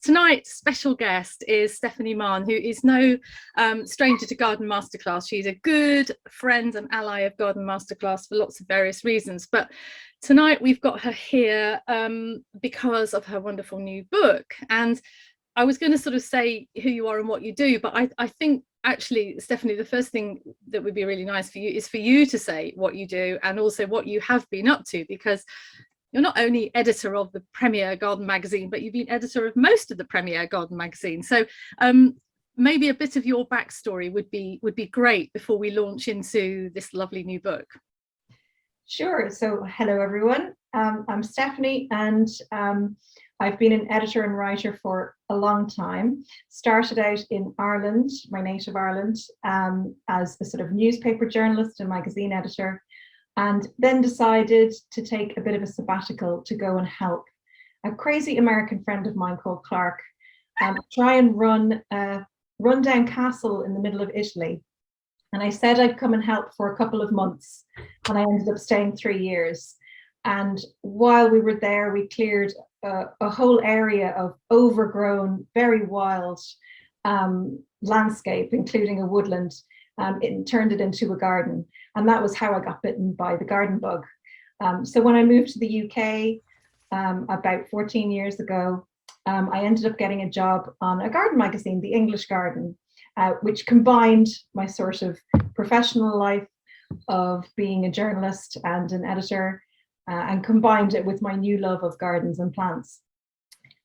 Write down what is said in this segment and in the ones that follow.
Tonight's special guest is Stephanie Mahon, who is no stranger to Garden Masterclass. She's a good friend and ally of Garden Masterclass for lots of various reasons. But tonight we've got her here because of her wonderful new book. And I was going to sort of say who you are and what you do, but I think actually, Stephanie, the first thing that would be really nice for you is for you to say what you do and also what you have been up to, because you're not only editor of the Premier Garden magazine, but you've been editor of most of the Premier Garden magazine. So maybe a bit of your backstory would be great before we launch into this lovely new book. Sure. So hello, everyone. I'm Stephanie, and I've been an editor and writer for a long time. Started out in Ireland, my native Ireland, as a sort of newspaper journalist and magazine editor, and then decided to take a bit of a sabbatical to go and help a crazy American friend of mine called Clark try and run a rundown castle in the middle of Italy. And I said I'd come and help for a couple of months, and I ended up staying 3 years. And while we were there, we cleared a whole area of overgrown, very wild landscape, including a woodland. It turned it into a garden. And that was how I got bitten by the garden bug. So when I moved to the UK about 14 years ago, I ended up getting a job on a garden magazine, The English Garden, which combined my sort of professional life of being a journalist and an editor, and combined it with my new love of gardens and plants.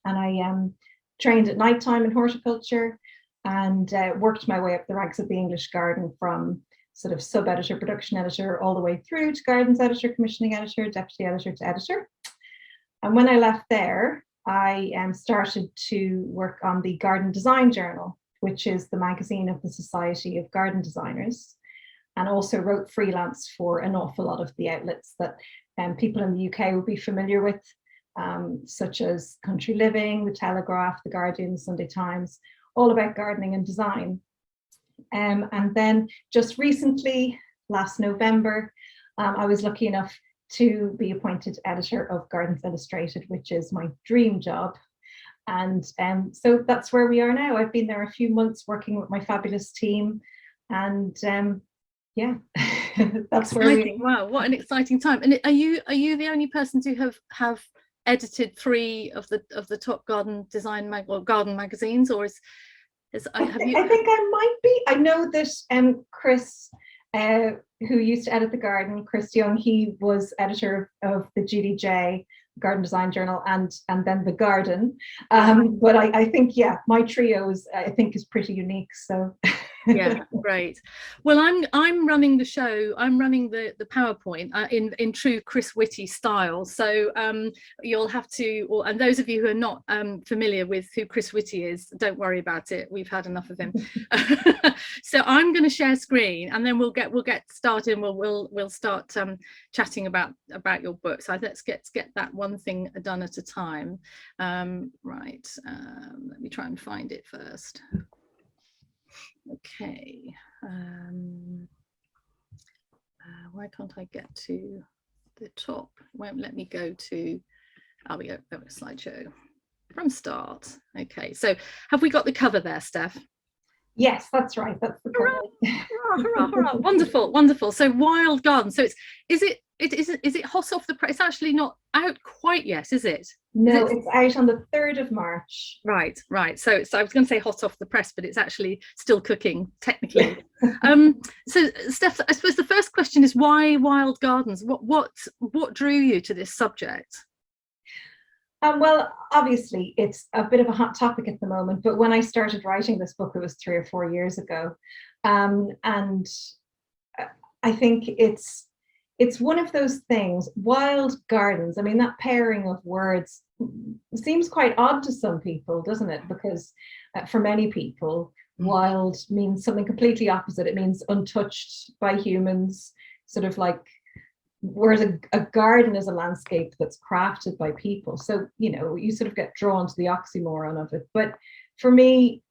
And I trained at nighttime in horticulture and worked my way up the ranks of the English Garden from sort of sub-editor, production editor, all the way through to gardens editor, commissioning editor, deputy editor to editor. And when I left there, I started to work on the Garden Design Journal, which is the magazine of the Society of Garden Designers, and also wrote freelance for an awful lot of the outlets that people in the UK will be familiar with, such as Country Living, The Telegraph, The Guardian, The Sunday Times, all about gardening and design. And then just recently, last November, I was lucky enough to be appointed editor of Gardens Illustrated, which is my dream job. And so that's where we are now. I've been there a few months working with my fabulous team, and yeah, that's where we are. Wow, what an exciting time! And are you the only person to have edited 3 of the top garden design garden magazines, or have you? I think I might be. I know that Chris, who used to edit The Garden, Chris Young, he was editor of the GDJ, Garden Design Journal, and then The Garden. But I think, yeah, my trio is pretty unique. So yeah, great. Well, I'm running the show. I'm running the PowerPoint in true Chris Whitty style. So you'll have to, and those of you who are not familiar with who Chris Whitty is, don't worry about it. We've had enough of him. So I'm going to share screen, and then we'll get started. And we'll start chatting about your book. So let's get that one thing done at a time. Right. Let me try and find it first. Okay, why can't I get to the top? It won't let me go to, we go, slideshow from start. Okay, so have we got the cover there, Steph? Yes, that's right, that's the cover. Hurrah, hurrah, hurrah. Wonderful, wonderful. So Wild Garden, so is it hot off the press? It's actually not out quite yet, is it? No, it's out on the 3rd of March. Right. So I was going to say hot off the press, but it's actually still cooking technically. So Steph, I suppose the first question is, why Wild Gardens? What drew you to this subject? Well, obviously it's a bit of a hot topic at the moment, but when I started writing this book, it was 3 or 4 years ago, and I think it's one of those things. Wild gardens, I mean, that pairing of words seems quite odd to some people, doesn't it? Because for many people, wild means something completely opposite. It means untouched by humans, sort of like, whereas a garden is a landscape that's crafted by people. So, you sort of get drawn to the oxymoron of it. But for me,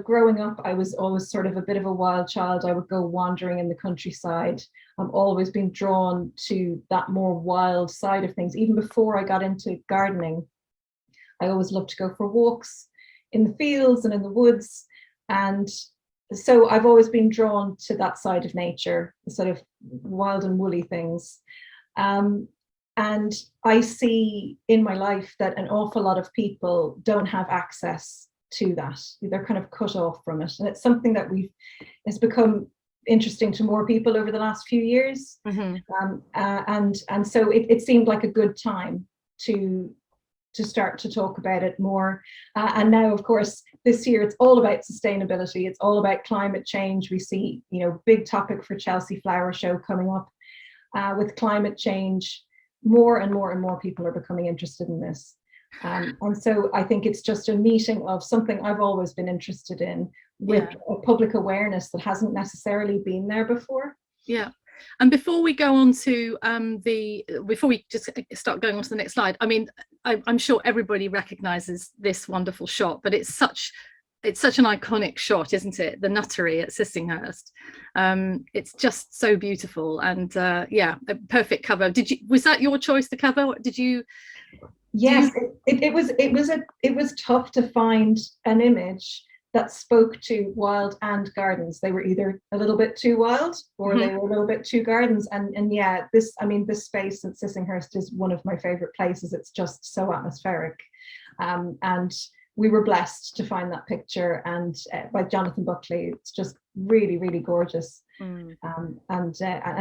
growing up, I was always sort of a bit of a wild child. I would go wandering in the countryside. I'm always been drawn to that more wild side of things. Even before I got into gardening, I always loved to go for walks in the fields and in the woods. And so I've always been drawn to that side of nature, the sort of wild and woolly things. And I see in my life that an awful lot of people don't have access to that. They're kind of cut off from it. And it's something that has become interesting to more people over the last few years. And so it seemed like a good time to start to talk about it more. And now, of course, this year, it's all about sustainability. It's all about climate change. We see, big topic for Chelsea Flower Show coming up with climate change. More and more and more people are becoming interested in this. And so I think it's just a meeting of something I've always been interested in with a public awareness that hasn't necessarily been there before. Yeah. And before we go on to before we just start going on to the next slide, I mean, I'm sure everybody recognizes this wonderful shot, but it's such an iconic shot, isn't it? The Nuttery at Sissinghurst. It's just so beautiful, and yeah, a perfect cover. Was that your choice, the cover? Did you? Yes, it was tough to find an image that spoke to wild and gardens. They were either a little bit too wild or they were a little bit too gardens. And yeah, this space at Sissinghurst is one of my favorite places. It's just so atmospheric. And we were blessed to find that picture, and by Jonathan Buckley. It's just really, really gorgeous. And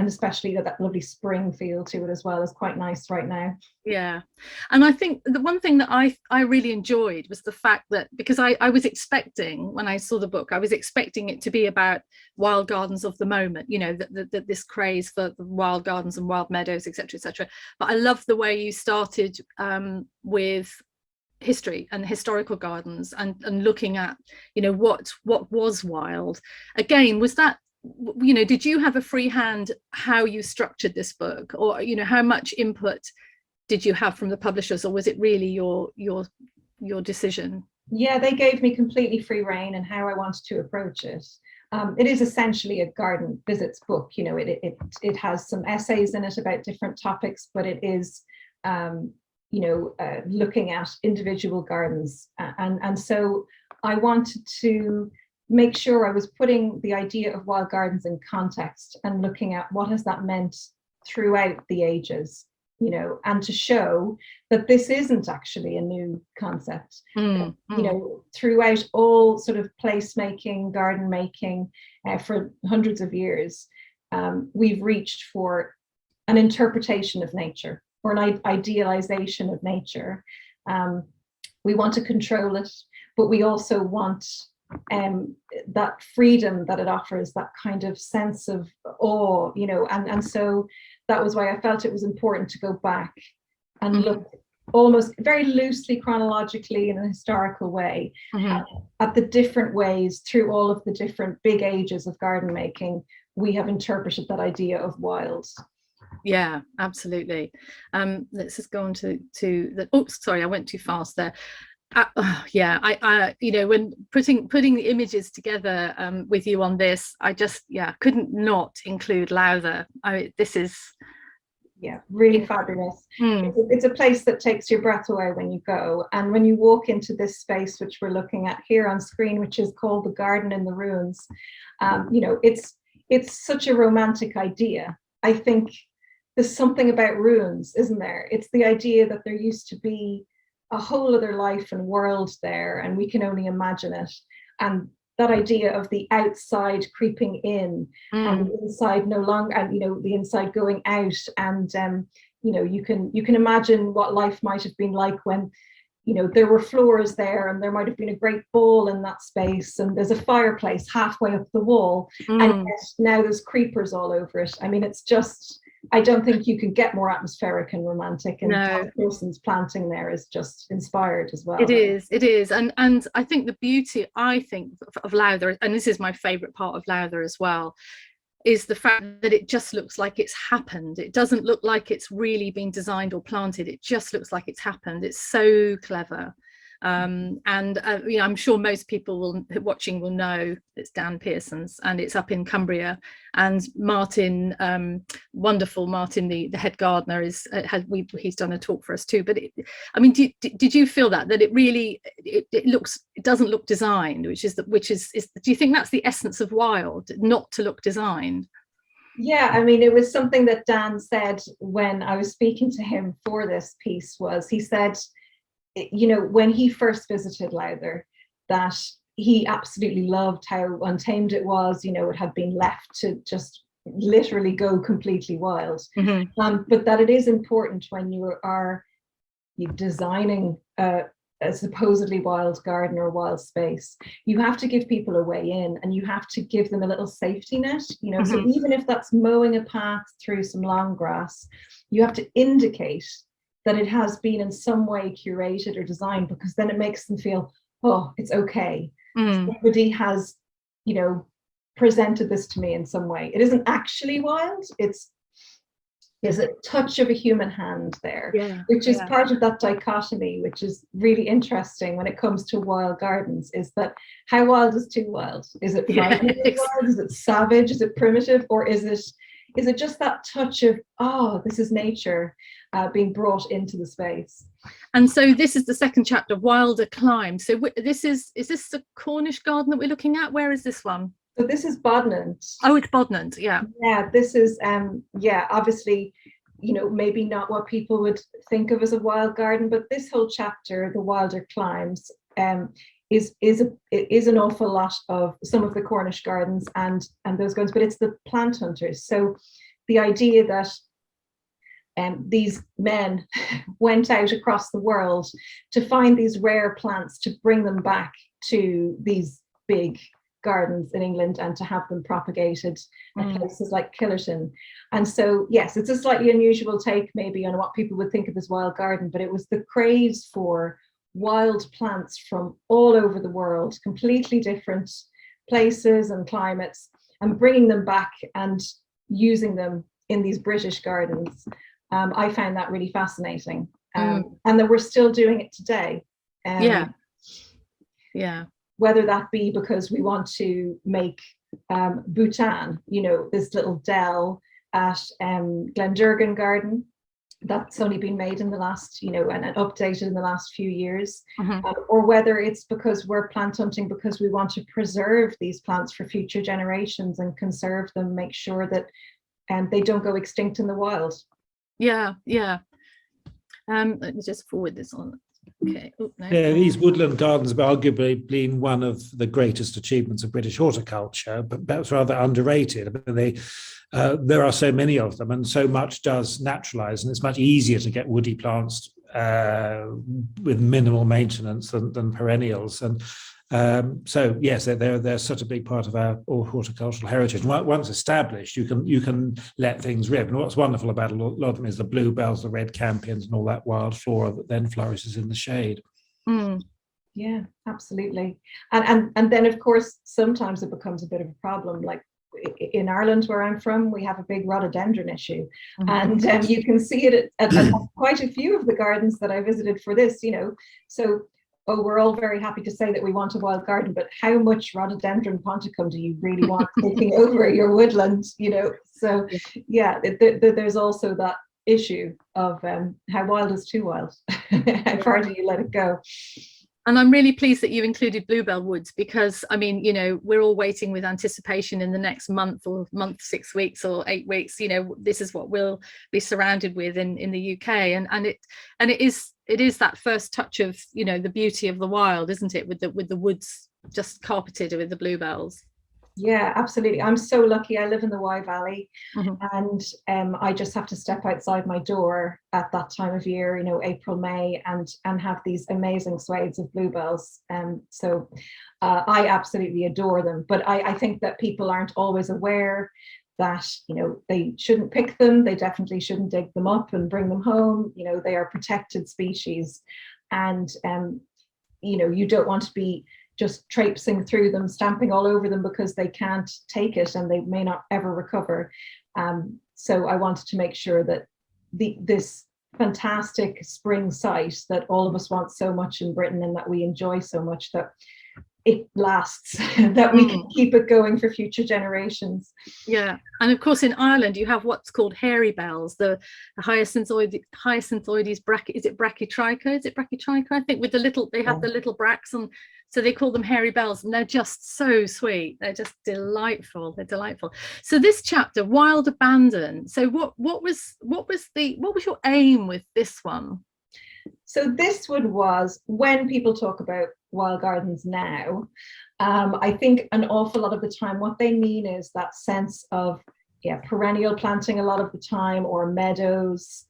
especially that lovely spring feel to it as well is quite nice right now. Yeah, and I think the one thing that I really enjoyed was the fact that, because I was expecting, when I saw the book, I was expecting it to be about wild gardens of the moment, that this craze for the wild gardens and wild meadows, etc., etc. But I love the way you started with history and historical gardens and looking at what was wild. Again, was that, did you have a free hand how you structured this book, or how much input did you have from the publishers, or was it really your decision? Yeah, they gave me completely free rein in how I wanted to approach it. It is essentially a garden visits book. It has some essays in it about different topics, but it is looking at individual gardens. And so I wanted to make sure I was putting the idea of wild gardens in context and looking at what has that meant throughout the ages, and to show that this isn't actually a new concept. Throughout all sort of placemaking, garden making for hundreds of years, we've reached for an interpretation of nature, or an idealization of nature. We want to control it, but we also want that freedom that it offers, that kind of sense of awe, and so that was why I felt it was important to go back and look almost very loosely chronologically in a historical way at the different ways through all of the different big ages of garden making we have interpreted that idea of wild. Yeah, absolutely. Let's just go on to the, oops, sorry, I went too fast there. Yeah, I when putting the images together with you on this, I just couldn't not include Lowther. This is really fabulous. It's a place that takes your breath away when you go, and when you walk into this space which we're looking at here on screen, which is called the Garden in the Ruins, it's such a romantic idea. I think there's something about ruins, isn't there? It's the idea that there used to be a whole other life and world there, and we can only imagine it. And that idea of the outside creeping in and the inside no longer, and the inside going out, and you can imagine what life might have been like when there were floors there, and there might have been a great ball in that space, and there's a fireplace halfway up the wall, and yet now there's creepers all over it. I mean, it's just, I don't think you can get more atmospheric and romantic, and Tom Wilson's planting there is just inspired as well. It is, and I think the beauty, of Lowther, and this is my favourite part of Lowther as well, is the fact that it just looks like it's happened. It doesn't look like it's really been designed or planted. It just looks like it's happened. It's so clever. And you know, I'm sure most people watching will know it's Dan Pearson's, and it's up in Cumbria. And Martin, wonderful Martin, the head gardener, he's done a talk for us too. But I mean, did you feel that it really it doesn't look designed, which is do you think that's the essence of wild, not to look designed? Yeah, I mean, it was something that Dan said when I was speaking to him for this piece. He said, you know, when he first visited Lowther, that he absolutely loved how untamed it was. You know, it had been left to just literally go completely wild. But that it is important when you are designing a supposedly wild garden or wild space, you have to give people a way in, and you have to give them a little safety net, you know. So even if that's mowing a path through some long grass, you have to indicate that it has been in some way curated or designed, because then it makes them feel, oh, it's okay. Somebody has, you know, presented this to me in some way. It isn't actually wild, there's a touch of a human hand there, which is part of that dichotomy, which is really interesting when it comes to wild gardens, is that how wild is too wild? Is it frighteningly wild? Is it savage? Is it primitive? Or is it just that touch of, oh, this is nature being brought into the space? And so this is the second chapter, Wilder Climes. So is this the Cornish garden that we're looking at? Where is this one? So this is Bodnant. Oh, it's Bodnant, yeah. Yeah, this is, obviously, you know, maybe not what people would think of as a wild garden, but this whole chapter, the Wilder Climes, is an awful lot of some of the Cornish gardens and those gardens, but it's the plant hunters. So the idea that these men went out across the world to find these rare plants, to bring them back to these big gardens in England and to have them propagated at places like Killerton. And so, yes, it's a slightly unusual take maybe on what people would think of as wild garden, but it was the craze for wild plants from all over the world, completely different places and climates, and bringing them back and using them in these British gardens. I found that really fascinating. And that we're still doing it today. Whether that be because we want to make Bhutan, you know, this little dell at Glendurgan Garden, that's only been made in the last, you know, and updated in the last few years, or whether it's because we're plant hunting because we want to preserve these plants for future generations and conserve them, make sure that they don't go extinct in the wild. Let me just forward this on. Okay. Oh, no. Yeah, these woodland gardens have arguably been one of the greatest achievements of British horticulture, but perhaps rather underrated. I mean, there are so many of them, and so much does naturalize, and it's much easier to get woody plants with minimal maintenance than perennials. And so, yes, they're such a big part of our horticultural heritage. Once established, you can let things rip. And what's wonderful about a lot of them is the bluebells, the red campions, and all that wild flora that then flourishes in the shade. Yeah, absolutely. And then, of course, sometimes it becomes a bit of a problem. Like in Ireland, where I'm from, we have a big rhododendron issue, and you can see it at quite a few of the gardens that I visited for this. You know, so. Oh, we're all very happy to say that we want a wild garden, but how much rhododendron ponticum do you really want taking over your woodland? You know, so yeah, there's also that issue of how wild is too wild. How far do you let it go? And I'm really pleased that you included bluebell woods, because I mean, you know, we're all waiting with anticipation in the next month, 6 weeks or 8 weeks. You know, this is what we'll be surrounded with in the UK, and it is that first touch of, you know, the beauty of the wild, isn't it, with the woods just carpeted with the bluebells. Yeah, absolutely. I'm so lucky. I live in the Wye Valley, and I just have to step outside my door at that time of year, you know, April, May, and have these amazing swathes of bluebells. So I absolutely adore them. But I think that people aren't always aware that, you know, they shouldn't pick them. They definitely shouldn't dig them up and bring them home. You know, they are protected species, and you know, you don't want to be just traipsing through them, stamping all over them, because they can't take it and they may not ever recover. So I wanted to make sure that this fantastic spring site that all of us want so much in Britain and that we enjoy so much, that it lasts, that we can keep it going for future generations. Yeah, and of course in Ireland you have what's called hairy bells, the hyacinthioides is it brachytricha? I think with the little, they have the little bracts, and so they call them hairy bells, and they're just so sweet. They're just delightful. They're delightful. So this chapter, Wild Abandon. So what was your aim with this one? So this one was, when people talk about wild gardens now, I think an awful lot of the time what they mean is that sense of perennial planting a lot of the time, or meadows.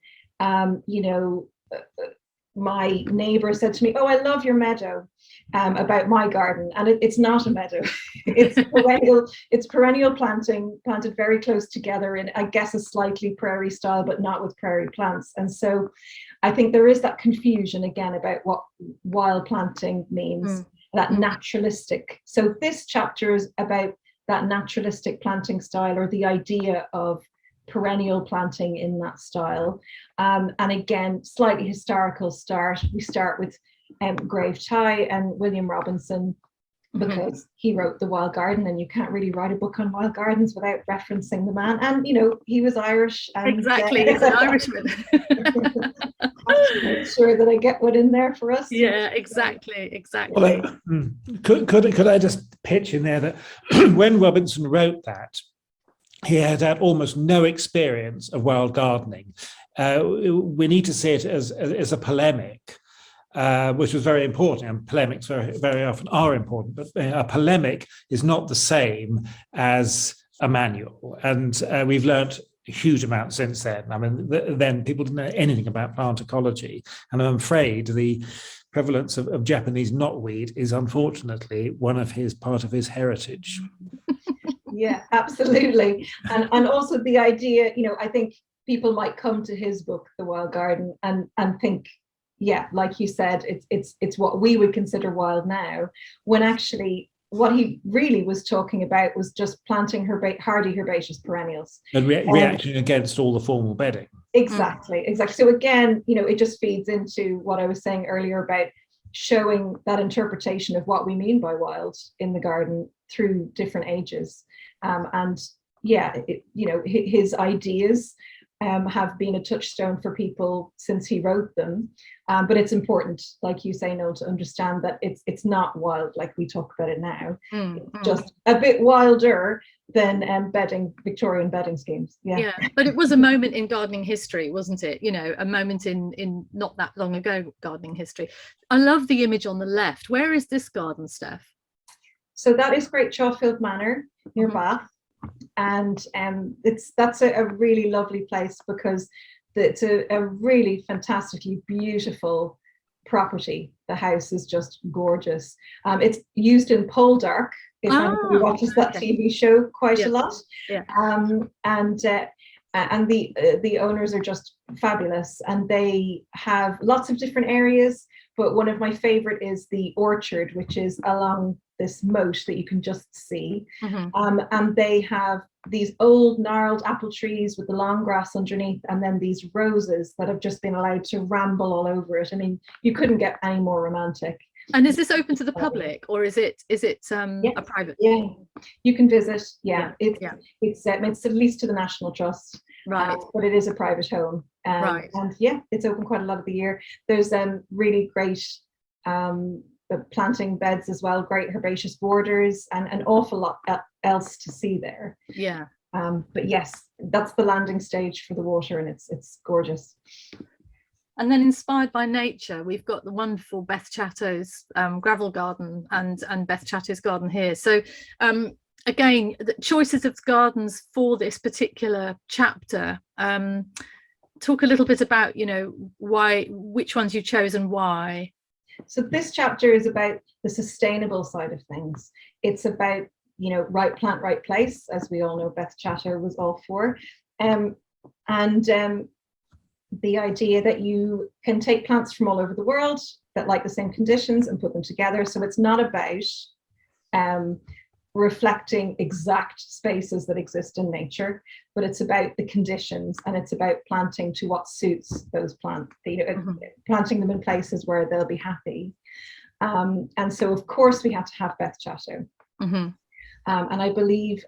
My neighbor said to me, "Oh, I love your meadow," about my garden, and it's not a meadow. It's perennial planting, planted very close together in, I guess, a slightly prairie style, but not with prairie plants. And so I think there is that confusion again about what wild planting means, that naturalistic. So this chapter is about that naturalistic planting style, or the idea of perennial planting in that style. And again, slightly historical start. We start with Grave Tye and William Robinson, because he wrote The Wild Garden, and you can't really write a book on wild gardens without referencing the man. And he was Irish. And, exactly, he's an Irishman. have to make sure that I get one in there for us. Yeah, exactly. Well, could I just pitch in there that when Robinson wrote that, he had had almost no experience of wild gardening. We need to see it as a polemic, which was very important, and polemics very, very often are important, but a polemic is not the same as a manual. And we've learnt a huge amount since then. I mean, then people didn't know anything about plant ecology. And I'm afraid the prevalence of Japanese knotweed is unfortunately part of his heritage. Yeah, absolutely. And also the idea, I think people might come to his book, The Wild Garden, and think, yeah, like you said, it's what we would consider wild now, when actually what he really was talking about was just planting hardy herbaceous perennials. And reacting against all the formal bedding. Exactly. So again, it just feeds into what I was saying earlier about showing that interpretation of what we mean by wild in the garden through different ages. And yeah, his ideas have been a touchstone for people since he wrote them. But it's important, like you say, Noel, to understand that it's not wild like we talk about it now. It's just a bit wilder than Victorian bedding schemes. Yeah, but it was a moment in gardening history, wasn't it? A moment in not that long ago gardening history. I love the image on the left. Where is this garden, Steph? So that is Great Chawfield Manor near Bath, and that's a really lovely place, because it's a really fantastically beautiful property. The house is just gorgeous. It's used in pole dark, if anybody watches that TV show quite a lot. Yeah. And the owners are just fabulous, and they have lots of different areas, but one of my favorite is the orchard, which is along this moat that you can just see. And they have these old gnarled apple trees with the long grass underneath, and then these roses that have just been allowed to ramble all over it. I mean, you couldn't get any more romantic. And is this open to the public, or is it a private? Yeah, you can visit. It's at least to the National Trust, right? But it is a private home, right? And yeah, it's open quite a lot of the year. There's really great planting beds as well, great herbaceous borders, and an awful lot else to see there. Yeah. But yes, that's the landing stage for the water, and it's gorgeous. And then, inspired by nature, we've got the wonderful Beth Chatto's gravel garden and Beth Chatto's garden here. So again, the choices of gardens for this particular chapter. Talk a little bit about which ones you chose and why. So this chapter is about the sustainable side of things. It's about right plant, right place, as we all know Beth Chatto was all for, and the idea that you can take plants from all over the world that like the same conditions and put them together. So it's not about reflecting exact spaces that exist in nature, but it's about the conditions, and it's about planting to what suits those plants, planting them in places where they'll be happy. And so, of course, we had to have Beth Chatto. And I believe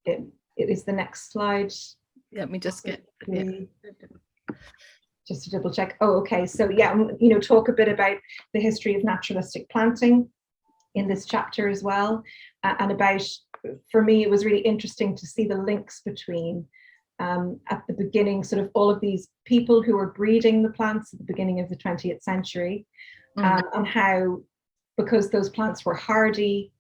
it is the next slide. Let me just get just to double check. Oh, okay. So yeah, talk a bit about the history of naturalistic planting in this chapter as well, and about, for me, it was really interesting to see the links between at the beginning, sort of all of these people who were breeding the plants at the beginning of the 20th century, and how, because those plants were hardy,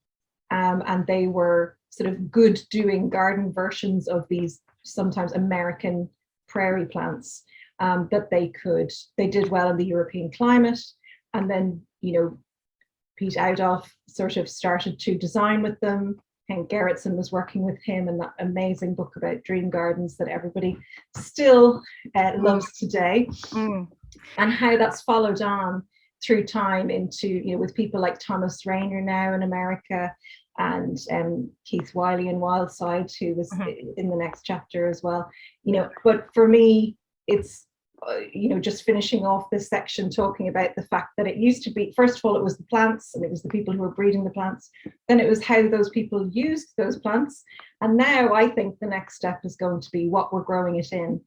and they were sort of good doing garden versions of these sometimes American prairie plants, that they did well in the European climate. And then, Pete Oudoff sort of started to design with them. Hank Gerritsen was working with him in that amazing book about dream gardens that everybody still loves today. And how that's followed on through time into, with people like Thomas Rayner now in America, and Keith Wiley in Wildside, who was in the next chapter as well. But for me, it's just finishing off this section talking about the fact that it used to be, first of all, it was the plants, and it was the people who were breeding the plants. Then it was how those people used those plants. And now I think the next step is going to be what we're growing it in.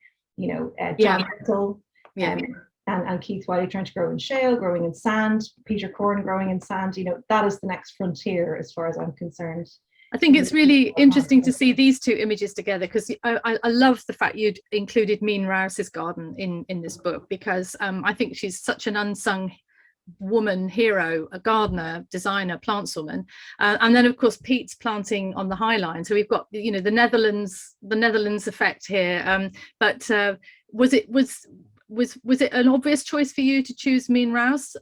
John Heckel, and Keith Wiley trying to grow in shale, growing in sand, Peter Corn growing in sand. That is the next frontier as far as I'm concerned. I think it's really interesting to see these two images together, because I love the fact you'd included Meen Rouse's garden in this book, because I think she's such an unsung woman hero, a gardener, designer, plantswoman, and then of course Pete's planting on the High Line. So we've got the Netherlands effect here. But was it an obvious choice for you to choose Meen Rouse?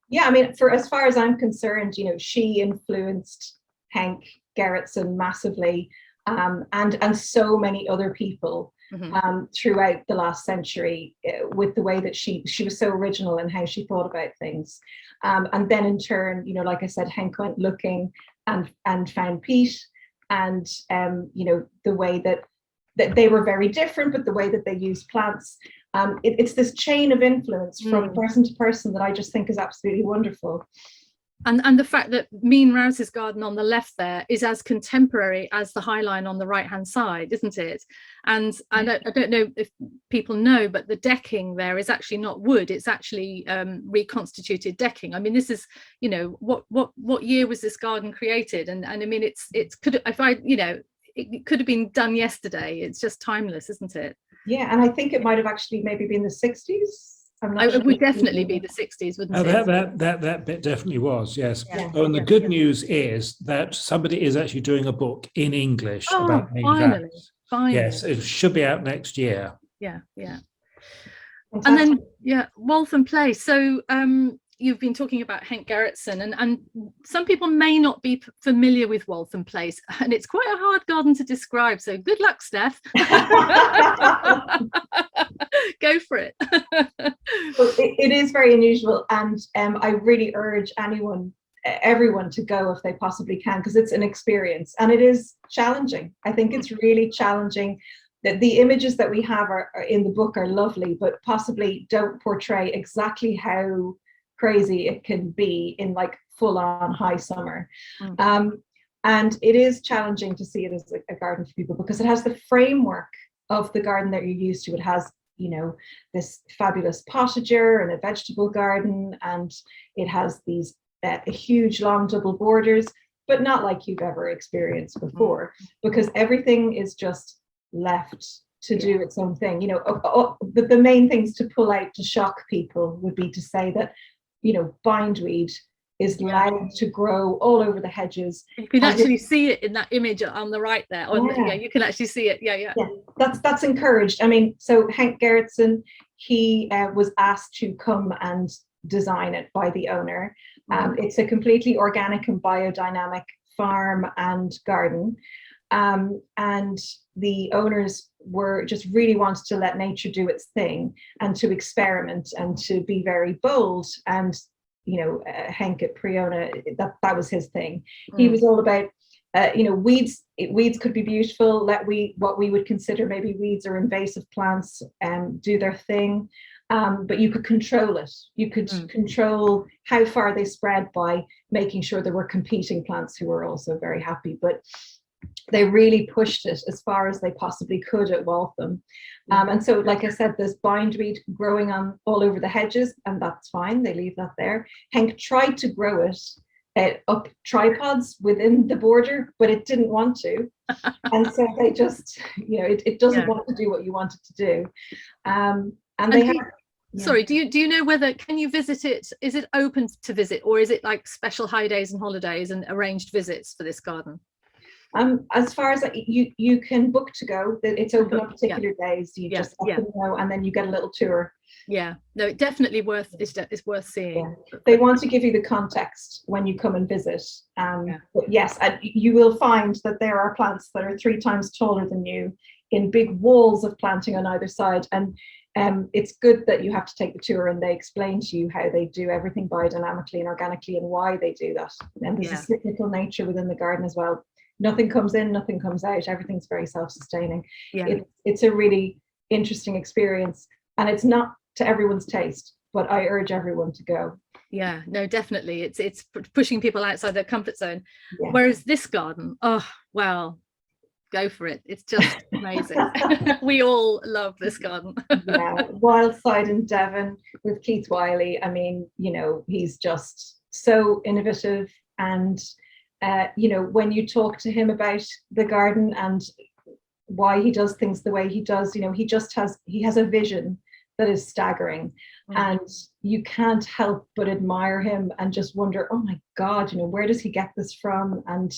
Yeah, I mean, for as far as I'm concerned, she influenced Hank Gerritsen massively, and so many other people throughout the last century, with the way that she was so original in how she thought about things. And then in turn, like I said, Hank went looking and found Pete, and the way that they were very different, but the way that they used plants. It's this chain of influence from person to person that I just think is absolutely wonderful. And the fact that Meen Rouse's garden on the left there is as contemporary as the High Line on the right hand side, isn't it? And I don't know if people know, but the decking there is actually not wood, it's actually reconstituted decking. I mean, this is, what year was this garden created? And I mean, it could have been done yesterday. It's just timeless, isn't it? Yeah, and I think it might have actually maybe been the 60s. It would definitely be the 60s, wouldn't it? That bit definitely was, yes. Yeah. Oh, and the good news is that somebody is actually doing a book in English about Meen Rouse. Finally. Yes, it should be out next year. Yeah. Fantastic. And then, Waltham Place. So you've been talking about Hank Gerritsen, and some people may not be familiar with Waltham Place, and it's quite a hard garden to describe. So good luck, Steph. Go for it. Well, it is very unusual, and I really urge everyone to go if they possibly can, because it's an experience and it is challenging. I think it's really challenging. That the images that we have are in the book are lovely, but possibly don't portray exactly how crazy it can be in like full-on high summer. And it is challenging to see it as a garden for people, because it has the framework of the garden that you're used to. It has this fabulous potager and a vegetable garden, and it has these huge long double borders, but not like you've ever experienced before, because everything is just left to do its own thing. The main things to pull out to shock people would be to say that bindweed is allowed to grow all over the hedges. You can actually see it in that image on the right there. You can actually see it. Yeah. That's encouraged. I mean, so Hank Gerritsen, he was asked to come and design it by the owner. It's a completely organic and biodynamic farm and garden. And the owners were just really wanted to let nature do its thing and to experiment and to be very bold. And Hank at Preona, that was his thing. He was all about weeds could be beautiful. Let what we would consider maybe weeds or invasive plants do their thing. But you could control it. You could control how far they spread by making sure there were competing plants who were also very happy. But they really pushed it as far as they possibly could at Waltham. And so, like I said, there's bindweed growing on all over the hedges, and that's fine. They leave that there. Henk tried to grow it up tripods within the border, but it didn't want to. And so they just, it doesn't want to do what you want it to do. And they have... Sorry, do you know whether, can you visit it? Is it open to visit, or is it like special high days and holidays and arranged visits for this garden? As far as you can book to go. It's open on particular days. You just let them know, and then you get a little tour. Yeah, no, it definitely it's worth seeing. Yeah. They want to give you the context when you come and visit. But yes, you will find that there are plants that are 3 times taller than you in big walls of planting on either side. And it's good that you have to take the tour, and they explain to you how they do everything biodynamically and organically and why they do that. And there's a cyclical nature within the garden as well. Nothing comes in, nothing comes out. Everything's very self-sustaining. Yeah. It's a really interesting experience, and it's not to everyone's taste, but I urge everyone to go. Yeah, no, definitely. It's pushing people outside their comfort zone. Yeah. Whereas this garden, oh, well, go for it. It's just amazing. We all love this garden. Yeah, Wildside in Devon with Keith Wiley. I mean, he's just so innovative, and when you talk to him about the garden and why he does things the way he does, he has a vision that is staggering, and you can't help but admire him and just wonder, oh my God, where does he get this from? And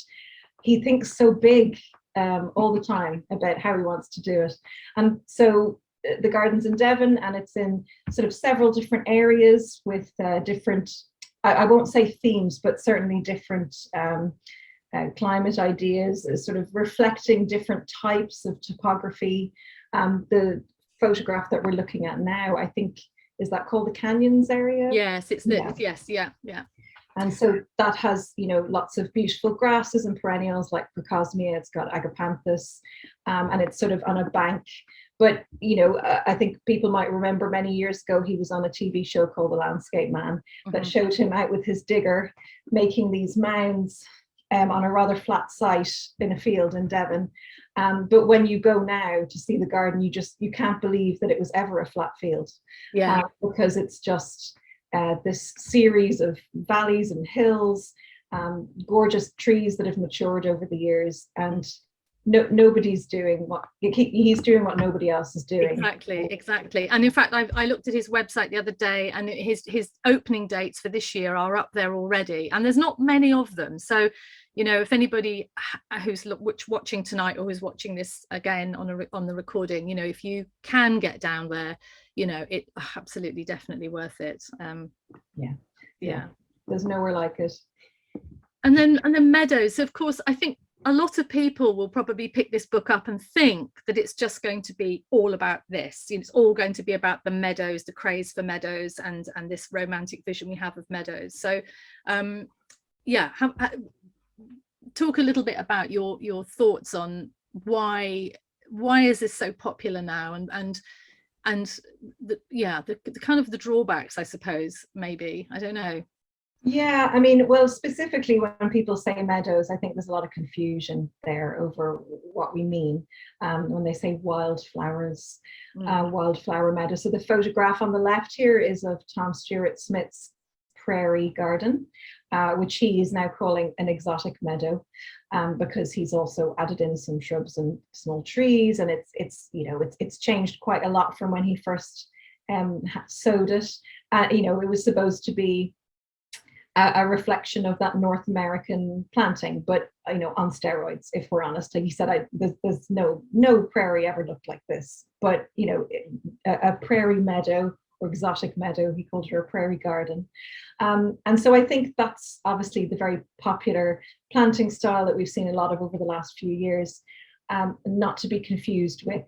he thinks so big all the time about how he wants to do it. And so the garden's in Devon, and it's in sort of several different areas with different, I won't say themes, but certainly different climate ideas, sort of reflecting different types of topography. The photograph that we're looking at now, I think, is that called the Canyons area? Yes, it's the yeah. And so that has, lots of beautiful grasses and perennials like Procosmia. It's got agapanthus, and it's sort of on a bank. But, I think people might remember many years ago, he was on a TV show called The Landscape Man that showed him out with his digger making these mounds on a rather flat site in a field in Devon. But when you go now to see the garden, you can't believe that it was ever a flat field. Yeah. Because it's just this series of valleys and hills, gorgeous trees that have matured over the years, and nobody's doing what he's doing, what nobody else is doing. Exactly. And in fact, I looked at his website the other day, and his opening dates for this year are up there already, and there's not many of them. So if anybody who's watching tonight, or who's watching this again on the recording, if you can get down there, it absolutely definitely worth it. Yeah, there's nowhere like it. And then meadows, of course. I think a lot of people will probably pick this book up and think that it's just going to be all about this. It's all going to be about the meadows, the craze for meadows, and this romantic vision we have of meadows. So talk a little bit about your thoughts on why is this so popular now, and the kind of the drawbacks, I suppose, maybe. I don't know. Yeah, I mean, well, specifically when people say meadows, I think there's a lot of confusion there over what we mean when they say wildflowers, wildflower meadow. So the photograph on the left here is of Tom Stuart Smith's prairie garden, which he is now calling an exotic meadow, because he's also added in some shrubs and small trees, and it's changed quite a lot from when he first sowed it. It was supposed to be a reflection of that North American planting, but on steroids, if we're honest. He said, there's no prairie ever looked like this, but a prairie meadow, or exotic meadow, he called her a prairie garden. And so I think that's obviously the very popular planting style that we've seen a lot of over the last few years, not to be confused with,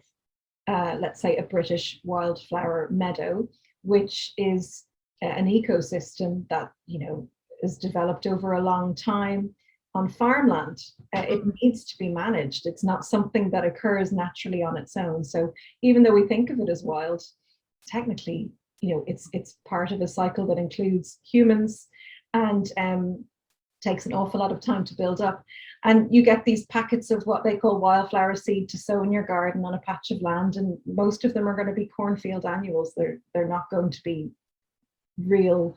let's say, a British wildflower meadow, which is an ecosystem that, is developed over a long time on farmland. It needs to be managed. It's not something that occurs naturally on its own. So even though we think of it as wild, technically, it's part of a cycle that includes humans, and takes an awful lot of time to build up. And you get these packets of what they call wildflower seed to sow in your garden on a patch of land, and most of them are going to be cornfield annuals. They're not going to be real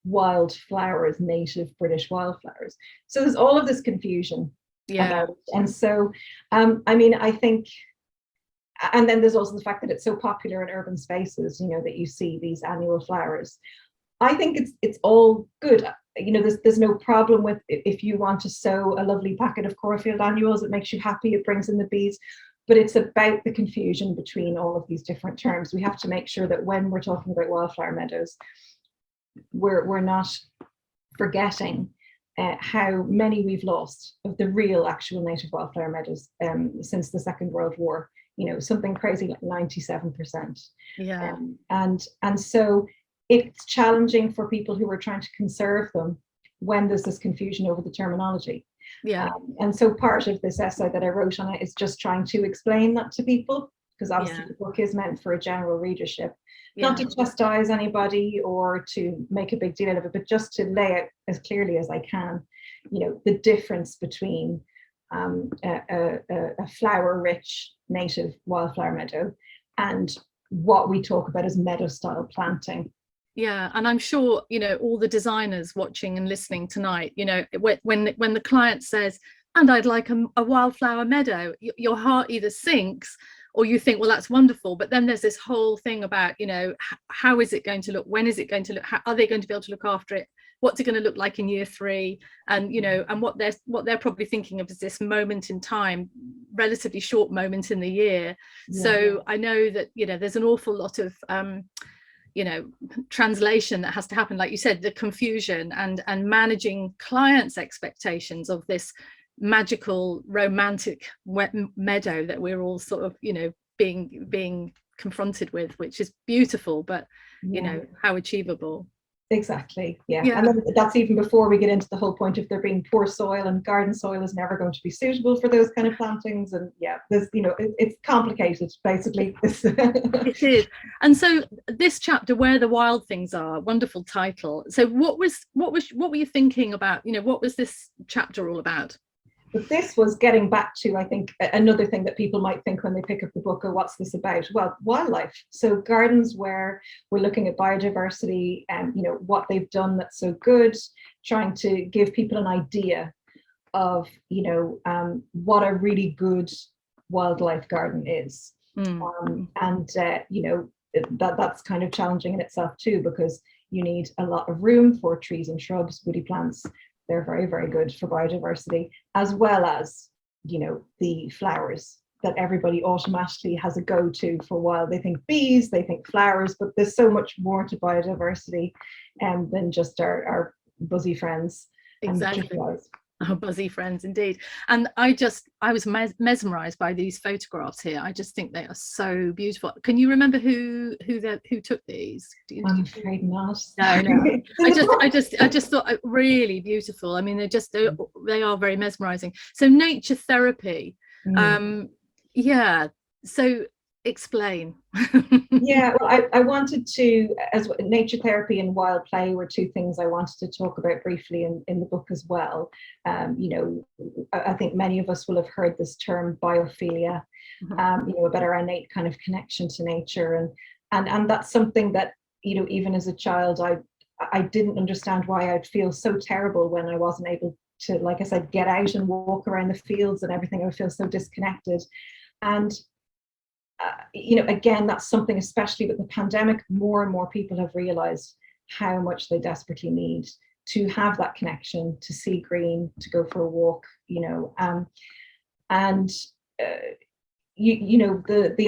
wildflowers, native British wildflowers. So there's all of this confusion about it. And so I think, and then there's also the fact that it's so popular in urban spaces, that you see these annual flowers. I think it's all good. There's no problem with, if you want to sow a lovely packet of cornfield annuals, it makes you happy, it brings in the bees. But it's about the confusion between all of these different terms. We have to make sure that when we're talking about wildflower meadows, we're not forgetting how many we've lost of the real actual native wildflower meadows since the Second World War. Something crazy like 97%. Yeah. And so it's challenging for people who are trying to conserve them when there's this confusion over the terminology. Yeah. And so part of this essay that I wrote on it is just trying to explain that to people, because obviously the book is meant for a general readership, not to chastise anybody or to make a big deal of it, but just to lay out as clearly as I can, the difference between a flower-rich native wildflower meadow and what we talk about as meadow-style planting. Yeah, and I'm sure all the designers watching and listening tonight, when the client says, "And I'd like a wildflower meadow," your heart either sinks or you think, well, that's wonderful. But then there's this whole thing about, how is it going to look? When is it going to look? How are they going to be able to look after it? What's it going to look like in year 3? And and what they're probably thinking of is this moment in time, relatively short moment in the year. Yeah. So I know that there's an awful lot of translation that has to happen, like you said, the confusion and managing clients' expectations of this magical romantic meadow that we're all sort of being confronted with, which is beautiful, but how achievable. Exactly. Yeah. And then that's even before we get into the whole point of there being poor soil, and garden soil is never going to be suitable for those kind of plantings. And there's it's complicated, basically. It is. And so this chapter, Where the Wild Things Are, wonderful title. So what were you thinking about? What was this chapter all about? But this was getting back to, I think, another thing that people might think when they pick up the book, or what's this about? Well, wildlife. So gardens where we're looking at biodiversity and, what they've done that's so good, trying to give people an idea of, what a really good wildlife garden is. That's kind of challenging in itself too, because you need a lot of room for trees and shrubs, woody plants. They're very, very good for biodiversity, as well as, the flowers that everybody automatically has a go-to for wild. They think bees, they think flowers, but there's so much more to biodiversity than just our buzzy friends. Exactly. Oh, buzzy friends indeed. And I was mesmerized by these photographs here. I just think they are so beautiful. Can you remember who took these? I'm afraid not. No. I just thought really beautiful. I mean, they are very mesmerizing. So nature therapy. So explain. Well, I wanted to, as nature therapy and wild play were two things I wanted to talk about briefly in the book as well. I think many of us will have heard this term biophilia, about our innate kind of connection to nature, and that's something that even as a child I didn't understand why I'd feel so terrible when I wasn't able to, like I said, get out and walk around the fields and everything. I would feel so disconnected. And again, that's something, especially with the pandemic, more and more people have realized how much they desperately need to have that connection, to see green, to go for a walk, the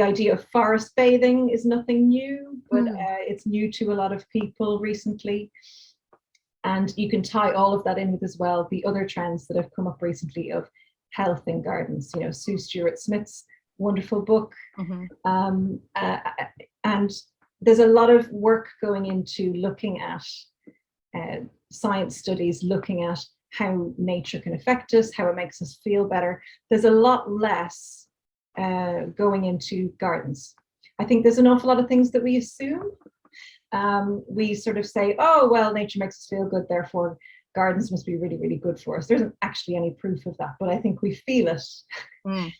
idea of forest bathing is nothing new, but it's new to a lot of people recently. And you can tie all of that in with as well the other trends that have come up recently of health in gardens. Sue Stuart-Smith's wonderful book. And there's a lot of work going into looking at science studies, looking at how nature can affect us, how it makes us feel better. There's a lot less going into gardens. I think there's an awful lot of things that we assume. We sort of say, oh, well, nature makes us feel good, therefore gardens must be really, really good for us. There isn't actually any proof of that, but I think we feel it.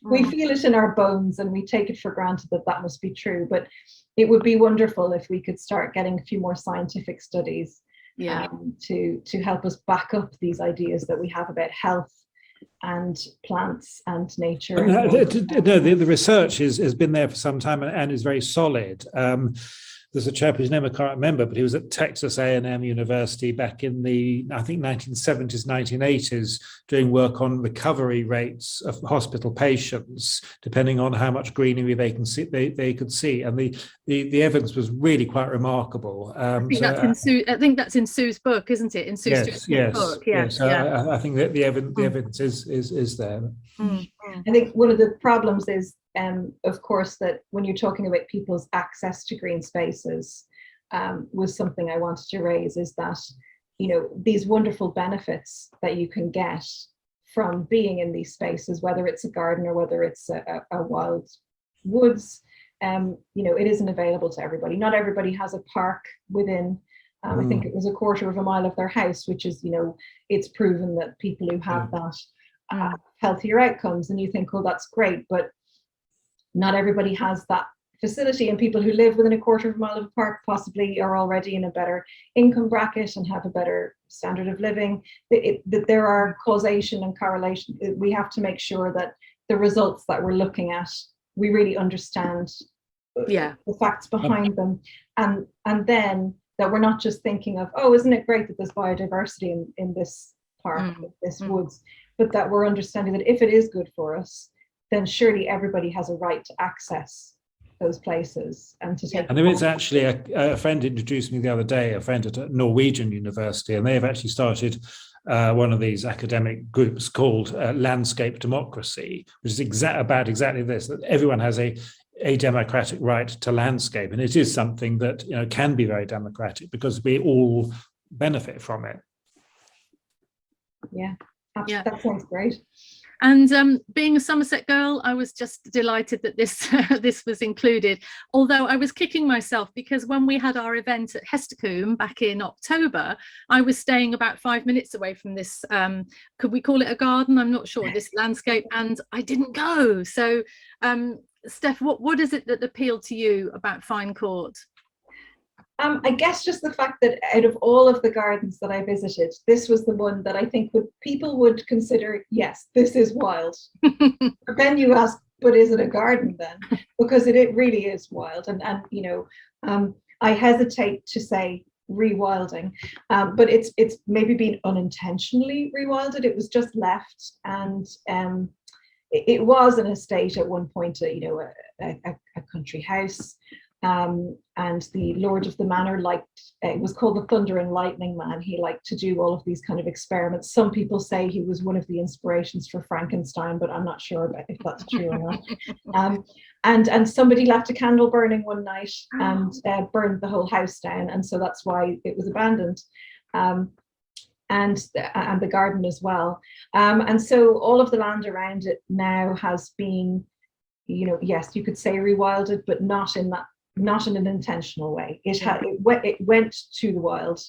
We feel it in our bones, and we take it for granted that that must be true. But it would be wonderful if we could start getting a few more scientific studies to help us back up these ideas that we have about health and plants and nature. No, the research has been there for some time and is very solid. There's a chap whose name I can't remember, but he was at Texas A&M University back in the, I think, 1970s, 1980s, doing work on recovery rates of hospital patients, depending on how much greenery they could see. And the evidence was really quite remarkable. I think that's in Sue's book, isn't it? In Sue's book. Yes. I think that the evidence is there. I think one of the problems is, of course, that when you're talking about people's access to green spaces, was something I wanted to raise, is that, you know, these wonderful benefits that you can get from being in these spaces, whether it's a garden or whether it's a wild woods, you know, it isn't available to everybody. Not everybody has a park within, I think it was 1/4 of a mile of their house, which is, you know, it's proven that people who have that have healthier outcomes, and you think, oh, that's great, but not everybody has that facility, and people who live within 1/4 of a mile of a park possibly are already in a better income bracket and have a better standard of living. That there are causation and correlation. We have to make sure that the results that we're looking at, we really understand the facts behind them, and then that we're not just thinking of, oh, isn't it great that there's biodiversity in this park, this woods, but that we're understanding that if it is good for us, then surely everybody has a right to access those places and to take. And there is actually a friend introduced me the other day, a friend at a Norwegian university, and they have actually started one of these academic groups called Landscape Democracy, which is about exactly this, that everyone has a democratic right to landscape, and it is something that, you know, can be very democratic because we all benefit from it. That sounds great. And being a Somerset girl, I was just delighted that this was included. Although I was kicking myself because when we had our event at Hestercombe back in October, I was staying about 5 minutes away from this. Could we call it a garden? I'm not sure. This landscape, and I didn't go. So, Steph, what is it that appealed to you about Fine Court? I guess just the fact that out of all of the gardens that I visited, this was the one that I think people would consider, yes, this is wild. But then you ask, but is it a garden then? Because it really is wild. And you know, I hesitate to say rewilding, but it's maybe been unintentionally rewilded. It was just left, and it was an estate at one point, you know, a country house. And the Lord of the Manor it was called the Thunder and Lightning Man. He liked to do all of these kind of experiments. Some people say he was one of the inspirations for Frankenstein, but I'm not sure about if that's true or not. And somebody left a candle burning one night and burned the whole house down, and so that's why it was abandoned. And the garden as well. And so all of the land around it now has been, you know, yes, you could say rewilded, but not in an intentional way. It went to the wild.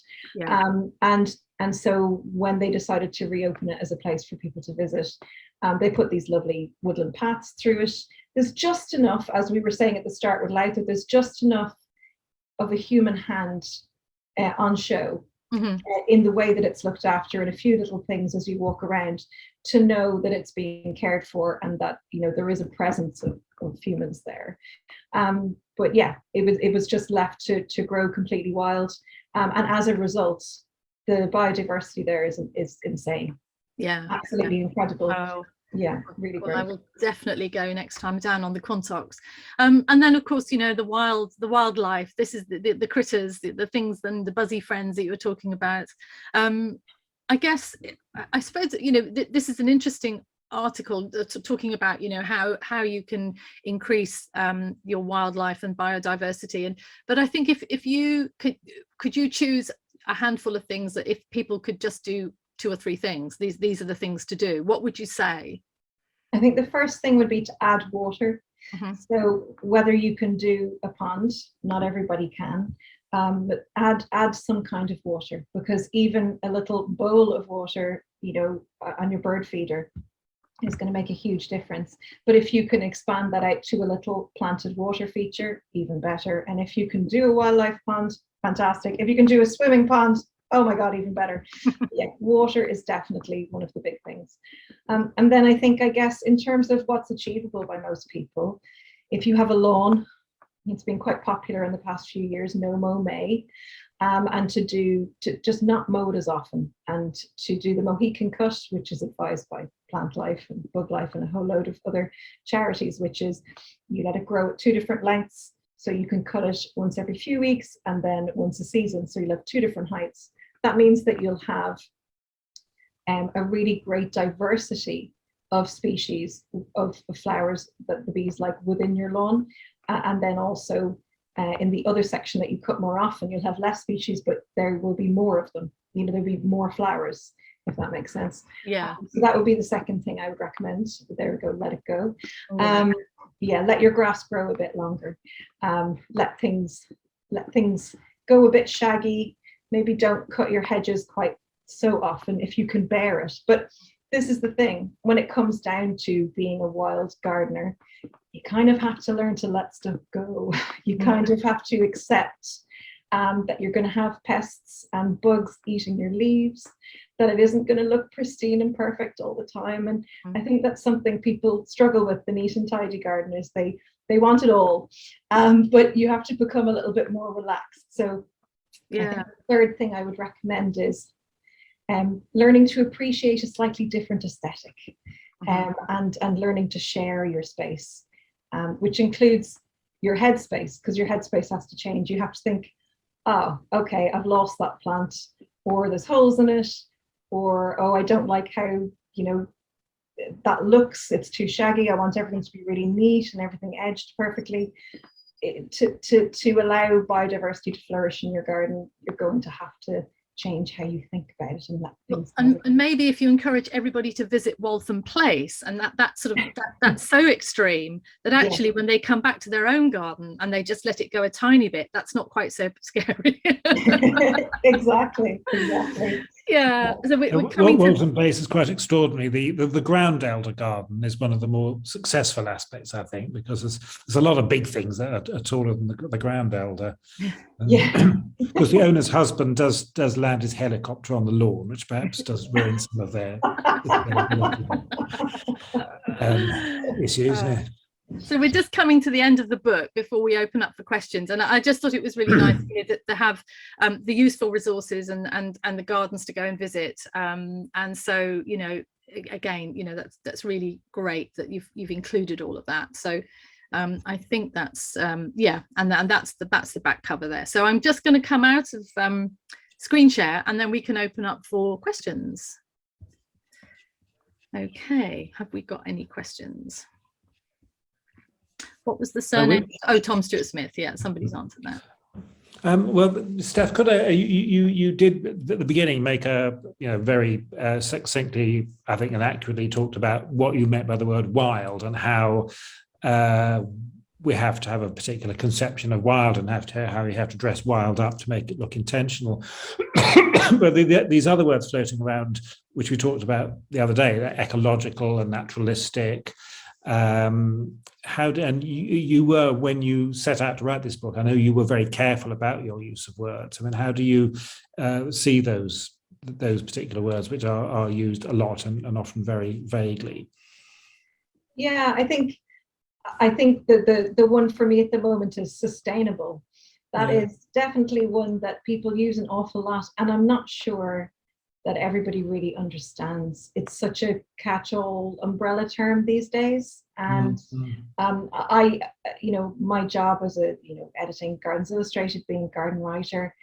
And so when they decided to reopen it as a place for people to visit, they put these lovely woodland paths through it. There's just enough, as we were saying at the start with Lowther, there's just enough of a human hand on show in the way that it's looked after, and a few little things as you walk around to know that it's being cared for, and that, you know, there is a presence of humans there. But yeah, it was just left to grow completely wild, and as a result, the biodiversity there is insane. Absolutely incredible. Oh. Yeah, really great. Well, I will definitely go next time down on the Quantocks. And then, of course, you know, the wildlife. This is the critters, the things, and the buzzy friends that you were talking about. I guess, I suppose, you know, this is an interesting article talking about, you know, how you can increase your wildlife and biodiversity. But I think if you could you choose a handful of things that if people could just do 2 or 3 things. These are the things to do. What would you say? I think the first thing would be to add water. So whether you can do a pond, not everybody can, but add some kind of water, because even a little bowl of water, on your bird feeder is going to make a huge difference. But if you can expand that out to a little planted water feature, even better. And if you can do a wildlife pond, fantastic. If you can do a swimming pond, oh my God, even better. Yeah, water is definitely one of the big things. And then I guess in terms of what's achievable by most people, if you have a lawn, it's been quite popular in the past few years, no mow May, and to just not mow it as often, and to do the Mohican cut, which is advised by Plant Life and Bug Life and a whole load of other charities, which is you let it grow at 2 different lengths. So you can cut it once every few weeks and then once a season. So you'll have 2 different heights. That means that you'll have a really great diversity of species of flowers that the bees like within your lawn. And then also in the other section that you cut more often, you'll have less species, but there will be more of them. There'll be more flowers, if that makes sense. Yeah. So that would be the second thing I would recommend. There we go, let it go. Yeah, let your grass grow a bit longer. Let things go a bit shaggy. Maybe don't cut your hedges quite so often if you can bear it. But this is the thing, when it comes down to being a wild gardener, you kind of have to learn to let stuff go. You kind of have to accept that you're going to have pests and bugs eating your leaves, that it isn't going to look pristine and perfect all the time. And I think that's something people struggle with, the neat and tidy gardeners. They want it all, but you have to become a little bit more relaxed. So yeah, I think the third thing I would recommend is learning to appreciate a slightly different aesthetic, and learning to share your space, which includes your headspace, because your headspace has to change. You have to think, oh, okay, I've lost that plant, or there's holes in it, or oh, I don't like how that looks, it's too shaggy, I want everything to be really neat and everything edged perfectly. To allow biodiversity to flourish in your garden, you're going to have to change how you think about it and let things and maybe if you encourage everybody to visit Waltham Place, and that's so extreme that actually when they come back to their own garden and they just let it go a tiny bit, that's not quite so scary. Exactly. Yeah, so we're coming Waltham Place is quite extraordinary. The ground elder garden is one of the more successful aspects, I think, because there's a lot of big things that are taller than the ground elder. Because the owner's husband does land his helicopter on the lawn, which perhaps does ruin some of their issues. So we're just coming to the end of the book before we open up for questions, and I just thought it was really nice to have the useful resources and the gardens to go and visit, and so again that's really great that you've included all of that. So I think that's and that's the back cover there. So I'm just going to come out of screen share and then we can open up for questions. Okay, have we got any questions? What was the surname? Tom Stewart Smith. Yeah, somebody's answered that. Well, Steph, could you did at the beginning make a very succinctly, I think, and accurately talked about what you meant by the word wild and how we have to have a particular conception of wild and how you have to dress wild up to make it look intentional. But these other words floating around, which we talked about the other day, ecological and naturalistic. You were, when you set out to write this book, I know you were very careful about your use of words. I mean, how do you see those particular words, which are used a lot and often very vaguely? Yeah, I think the one for me at the moment is sustainable. That is definitely one that people use an awful lot, and I'm not sure that everybody really understands. It's such a catch-all umbrella term these days. And I, my job as editing Gardens Illustrated, being a garden writer,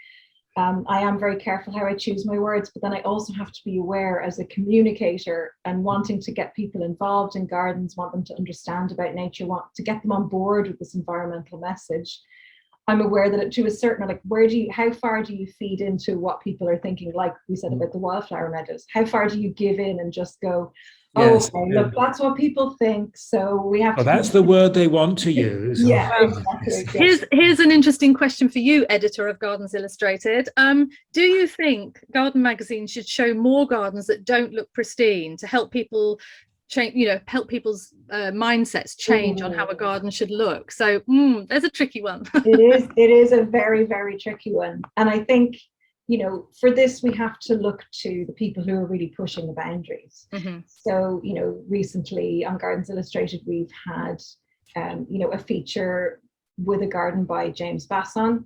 I am very careful how I choose my words, but then I also have to be aware as a communicator and wanting to get people involved in gardens, want them to understand about nature, want to get them on board with this environmental message. I'm aware that to a certain, like, how far do you feed into what people are thinking? Like we said about the wildflower meadows, how far do you give in and just go, oh, Yes. okay, look, that's what people think, so we have Oh, to. that's the word they want to use. Yeah, Oh, exactly. Here's an interesting question for you, editor of Gardens Illustrated. Do you think Garden Magazine should show more gardens that don't look pristine to help people change, help people's mindsets change on how a garden should look? So there's a tricky one. It is a very, very tricky one. And I think, for this, we have to look to the people who are really pushing the boundaries. Mm-hmm. So, recently on Gardens Illustrated, we've had, a feature with a garden by James Basson,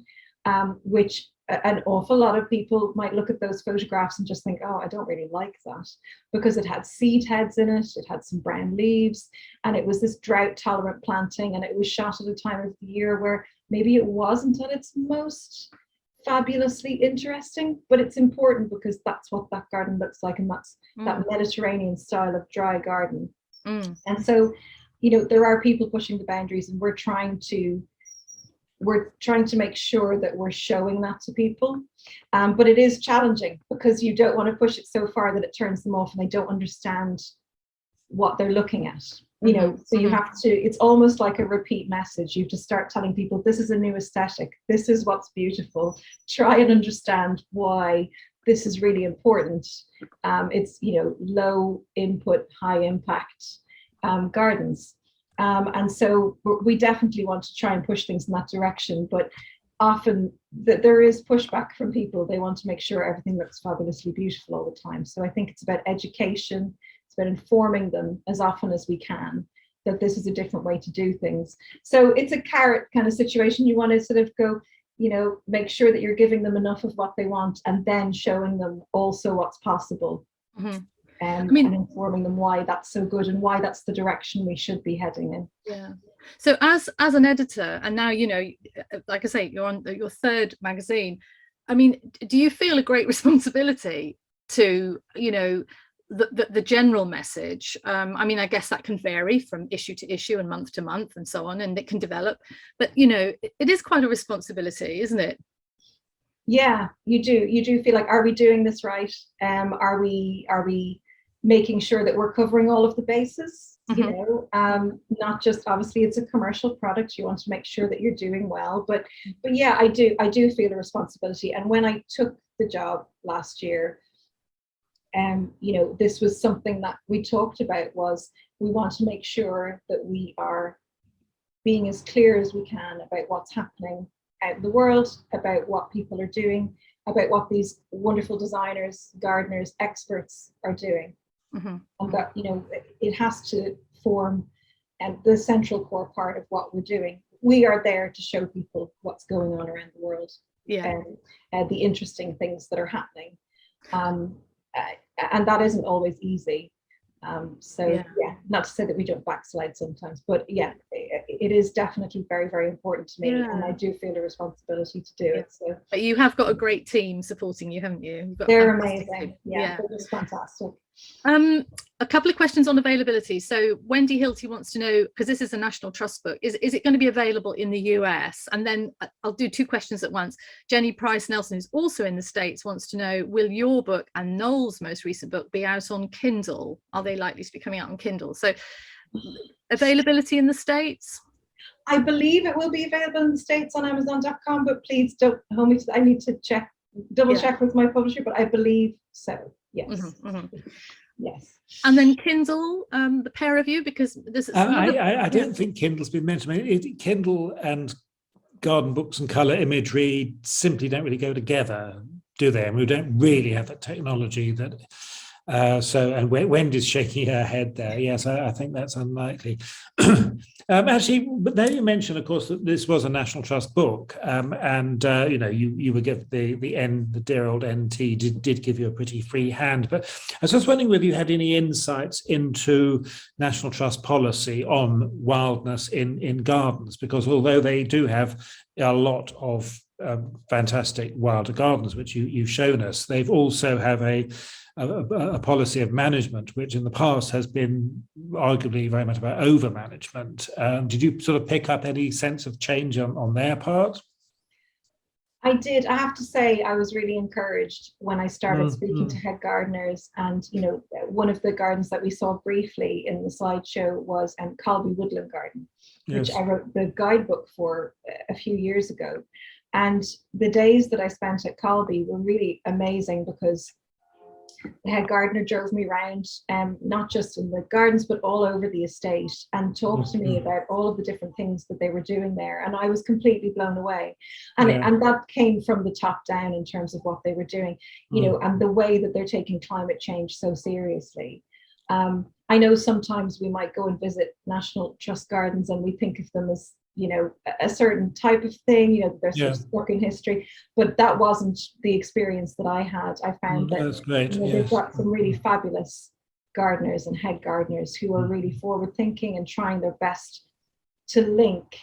which an awful lot of people might look at those photographs and just think, oh, I don't really like that, because it had seed heads in it, it had some brown leaves, and it was this drought tolerant planting, and it was shot at a time of the year where maybe it wasn't at its most fabulously interesting, but it's important because that's what that garden looks like, and that's that Mediterranean style of dry garden. And so, there are people pushing the boundaries, and we're trying to make sure that we're showing that to people, but it is challenging because you don't want to push it so far that it turns them off and they don't understand what they're looking at. So you have to, it's almost like a repeat message. You have to start telling people, this is a new aesthetic, this is what's beautiful, try and understand why this is really important. It's low input, high impact gardens, and so we definitely want to try and push things in that direction, but often there is pushback from people. They want to make sure everything looks fabulously beautiful all the time. So I think it's about education, it's about informing them as often as we can that this is a different way to do things. So it's a carrot kind of situation. You want to sort of go, make sure that you're giving them enough of what they want, and then showing them also what's possible. And informing them why that's so good and why that's the direction we should be heading in. Yeah. So as an editor, and now, like I say, you're on your third magazine, I mean, do you feel a great responsibility to, the general message? I mean, I guess that can vary from issue to issue and month to month and so on, and it can develop, but it is quite a responsibility, isn't it? Yeah, you do feel like, are we doing this right? Are we making sure that we're covering all of the bases? Not just, obviously it's a commercial product, you want to make sure that you're doing well, but yeah, I do feel a responsibility. And when I took the job last year, this was something that we talked about, was we want to make sure that we are being as clear as we can about what's happening out in the world, about what people are doing, about what these wonderful designers, gardeners, experts are doing. And that, it has to form the central core part of what we're doing. We are there to show people what's going on around the world, and the interesting things that are happening. And that isn't always easy. Not to say that we don't backslide sometimes, but it is definitely very, very important to me, and I do feel a responsibility to do it. So, but you have got a great team supporting you, haven't you? They're amazing. They're just fantastic. A couple of questions on availability. So Wendy Hilty wants to know, because this is a National Trust book, is it going to be available in the US? And then I'll do two questions at once. Jenny Price Nelson, who's also in the States, wants to know, will your book and Noel's most recent book be out on Kindle? Are they likely to be coming out on Kindle? So availability in the States? I believe it will be available in the States on Amazon.com, but please don't hold me to that. I need to double check with my publisher, but I believe so. Yes. Yes. And then Kindle, the pair of you, because this is I don't think Kindle's been mentioned. I mean, Kindle and garden books and color imagery simply don't really go together, do they? And we don't really have the technology that. And Wendy's shaking her head there. Yes, I think that's unlikely. Actually, but now you mentioned, of course, that this was a National Trust book, and you were given the dear old NT did give you a pretty free hand. But I was just wondering whether you had any insights into National Trust policy on wildness in gardens, because although they do have a lot of fantastic wilder gardens, which you've shown us, they've also have a policy of management, which in the past has been arguably very much about over management. Did you sort of pick up any sense of change on their part? I did. I have to say, I was really encouraged when I started speaking to head gardeners. And, you know, one of the gardens that we saw briefly in the slideshow was Colby Woodland Garden, which I wrote the guidebook for a few years ago. And the days that I spent at Colby were really amazing because the head gardener drove me around, not just in the gardens, but all over the estate, and talked to me about all of the different things that they were doing there. And I was completely blown away. And, and that came from the top down in terms of what they were doing, you know, and the way that they're taking climate change so seriously. I know sometimes we might go and visit National Trust gardens and we think of them as, you know, a certain type of thing, you know, they're sort of stuck in history, but that wasn't the experience that I had. I found that that's great. You know, they've got some really fabulous gardeners and head gardeners who are really forward thinking and trying their best to link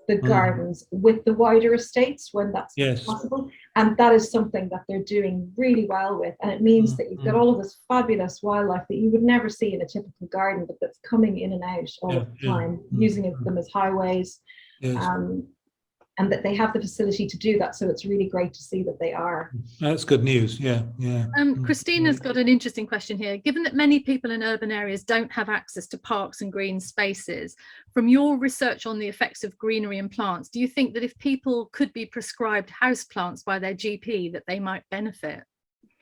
the gardens with the wider estates when that's possible. And that is something that they're doing really well with. And it means that you've got all of this fabulous wildlife that you would never see in a typical garden, but that's coming in and out all the time, using them as highways. And that they have the facility to do that. So it's really great to see that they are. That's good news. Christina's got an interesting question here. Given that many people in urban areas don't have access to parks and green spaces, from your research on the effects of greenery and plants, do you think that if people could be prescribed house plants by their GP, that they might benefit?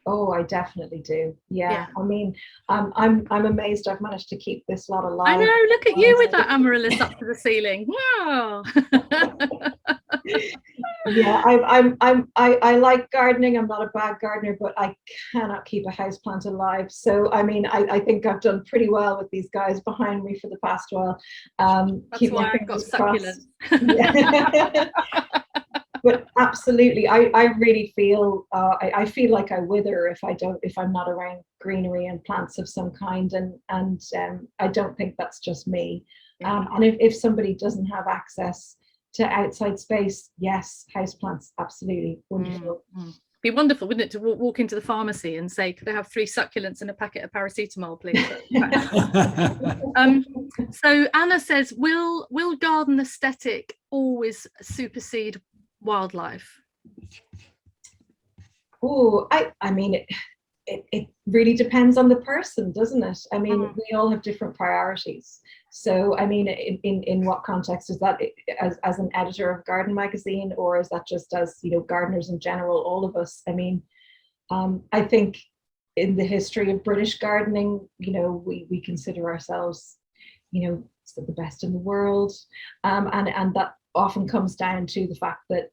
Oh, I definitely do. Yeah. I mean, I'm amazed I've managed to keep this lot alive. I know. Look at you with that amaryllis up to the ceiling. Wow. Yeah, I like gardening. I'm not a bad gardener, but I cannot keep a house plant alive. So I mean, I think I've done pretty well with these guys behind me for the past while. That's why I've got succulents. But absolutely, I really feel I feel like I wither if I'm not around greenery and plants of some kind, and I don't think that's just me. And if somebody doesn't have access to outside space, yes, houseplants, absolutely wonderful. Be wonderful, wouldn't it, to walk into the pharmacy and say, could I have 3 succulents and a packet of paracetamol, please? So Anna says, will garden aesthetic always supersede wildlife? Oh, I mean, it really depends on the person, doesn't it? I mean, we all have different priorities. So, I mean, in what context is that, as an editor of Garden Magazine, or is that just as, you know, gardeners in general, all of us? I mean, I think in the history of British gardening, you know, we consider ourselves, you know, the best in the world, and that often comes down to the fact that,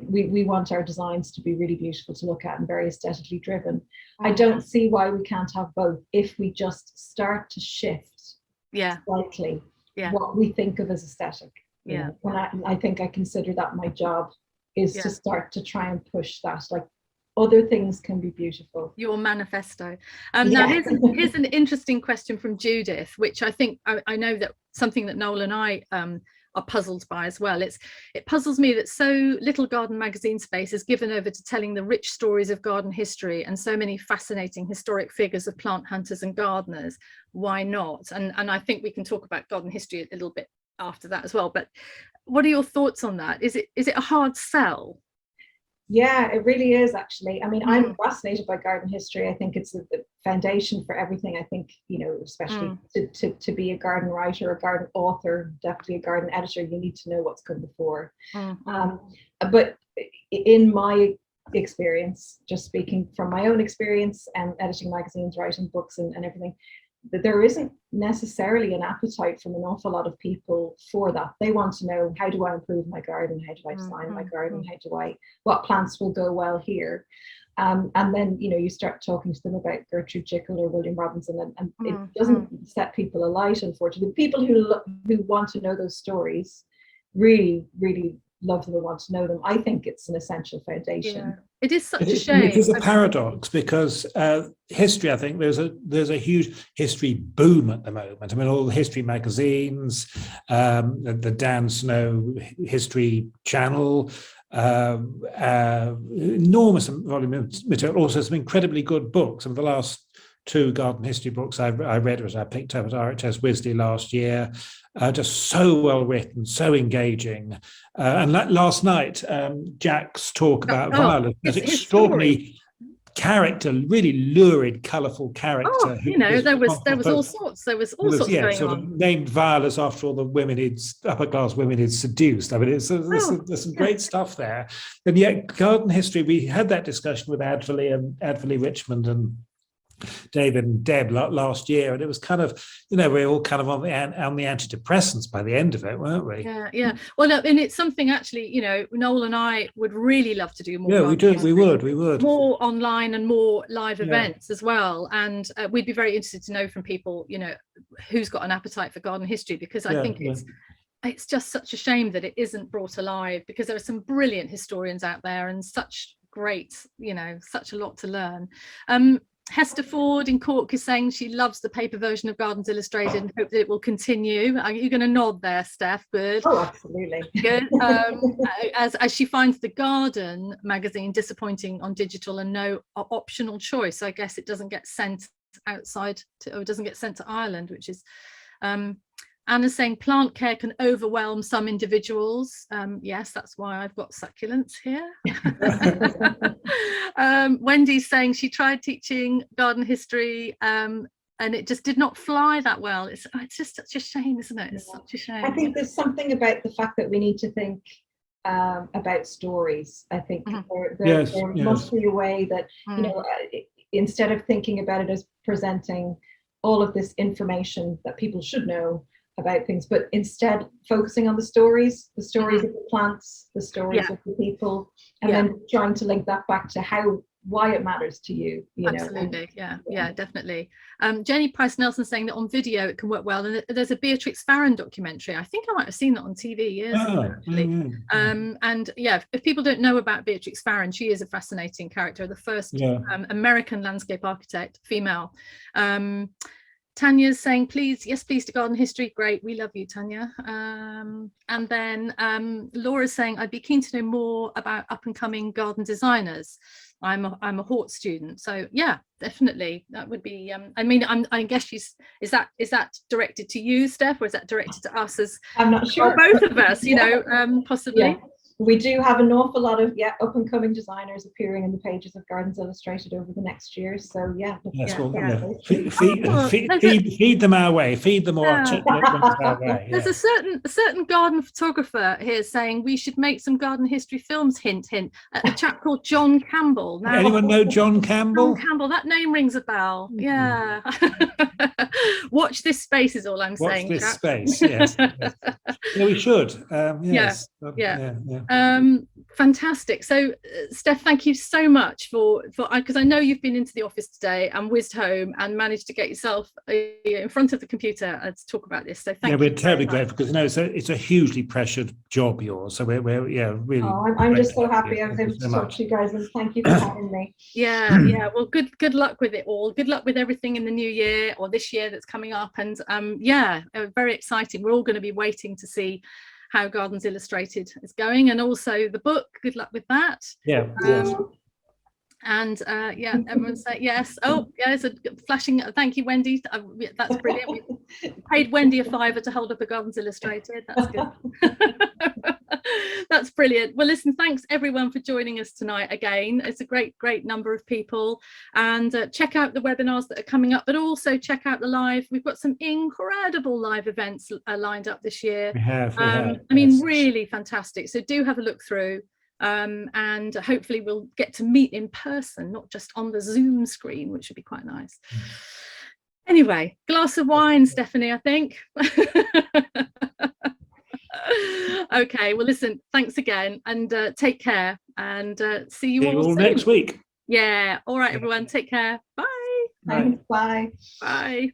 we want our designs to be really beautiful to look at and very aesthetically driven. I don't see why we can't have both if we just start to shift slightly what we think of as aesthetic. You know, when I think I consider that my job is to start to try and push that, like, other things can be beautiful. Your manifesto. Now here's an interesting question from Judith, which I think I know that something that Noel and I are puzzled by as well. It puzzles me that so little Garden Magazine space is given over to telling the rich stories of garden history and so many fascinating historic figures of plant hunters and gardeners. Why not? And I think we can talk about garden history a little bit after that as well. But what are your thoughts on that? Is it a hard sell? Yeah, it really is, actually. I mean, I'm fascinated by garden history. I think it's the foundation for everything. I think, you know, especially to be a garden writer, a garden author, definitely a garden editor, you need to know what's come before. But in my experience, just speaking from my own experience and editing magazines, writing books and everything, that there isn't necessarily an appetite from an awful lot of people for that. They want to know, how do I improve my garden? How do I design my garden? What plants will go well here? And then, you know, you start talking to them about Gertrude Jekyll or William Robinson, and it doesn't set people alight, unfortunately. People who want to know those stories really, really love them and want to know them. I think it's an essential foundation. It is such a shame. It is a paradox, because history, I think there's a huge history boom at the moment. I mean, all the history magazines, the Dan Snow History Channel, enormous volume of material, also some incredibly good books. And the last two garden history books I read, which I picked up at RHS Wisley last year. Just so well written, so engaging. And last night, Jack's talk about Violet, that extraordinary character, really lurid, colourful character. Oh, you know, there was all sorts. There was all sorts going sort on. Of named Violet after all the women upper class women he'd seduced. I mean, there's some great stuff there. And yet, garden history, we had that discussion with Adverley Richmond and David and Deb last year, and it was kind of, we were all kind of on the antidepressants by the end of it, weren't we? Yeah. Well, no, and it's something actually, Noel and I would really love to do more. Yeah, we would more online and more live events as well, and we'd be very interested to know from people, who's got an appetite for garden history, because I think it's just such a shame that it isn't brought alive, because there are some brilliant historians out there and such great, such a lot to learn. Hester Ford in Cork is saying she loves the paper version of Gardens Illustrated and hope that it will continue. Are you going to nod there, Steph? Good. Oh, absolutely. Good. As she finds the Garden magazine disappointing on digital and no optional choice, I guess it doesn't get sent outside or it doesn't get sent to Ireland, which is Anna's saying plant care can overwhelm some individuals. Yes, that's why I've got succulents here. Wendy's saying she tried teaching garden history and it just did not fly that well. It's just such a shame, isn't it? It's such a shame. I think there's something about the fact that we need to think about stories. I think there must be a way that, instead of thinking about it as presenting all of this information that people should know about things, but instead focusing on the stories of the plants, the stories of the people, and then trying to link that back to why it matters to you. Absolutely. Yeah, definitely. Jenny Price Nelson saying that on video it can work well, and there's a Beatrix Farron documentary. I think I might have seen that on TV years ago, actually. And if people don't know about Beatrix Farron, she is a fascinating character, the first American landscape architect, female. Tanya's saying, please to garden history. Great, we love you, Tanya. And then Laura's saying, I'd be keen to know more about up and coming garden designers. I'm a Hort student, so yeah, definitely that would be. I guess is that directed to you, Steph, or is that directed to us as? I'm not sure. Or both of us, possibly. Yeah. We do have an awful lot of up and coming designers appearing in the pages of Gardens Illustrated over the next year. So feed them our way. Feed them our way. There's a certain garden photographer here saying we should make some garden history films. Hint. A chap called John Campbell. Now, anyone know John Campbell? John Campbell. That name rings a bell. Yeah. Watch this space is all I'm saying. Watch this space. Yes. Yeah, we should. Yes. Fantastic. So Steph, thank you so much for because I know you've been into the office today and whizzed home and managed to get yourself in front of the computer to talk about this. So thank you. We're terribly grateful because it's a hugely pressured job, yours. So we're really. Oh, I'm just so happy I was able to talk to you guys, and thank you for having me. Yeah. Well, good luck with it all. Good luck with everything in the new year or this year that's coming up, and very exciting. We're all going to be waiting to see how Gardens Illustrated is going, and also the book. Good luck with that. And everyone say yes. Oh yeah, it's a flashing thank you, Wendy. That's brilliant. We paid Wendy a £5 to hold up a Gardens Illustrated. That's good. That's brilliant. Well, listen, thanks everyone for joining us tonight again. It's a great number of people, and check out the webinars that are coming up, but also check out the live. We've got some incredible live events lined up this year. We have. Really fantastic. So do have a look through. And hopefully we'll get to meet in person, not just on the Zoom screen, which would be quite nice. Anyway, glass of wine, Stephanie, I think. Okay, well listen, thanks again, and take care, and see you all soon. Next week. Yeah, all right everyone, take care. Bye. Thanks. Bye. Bye.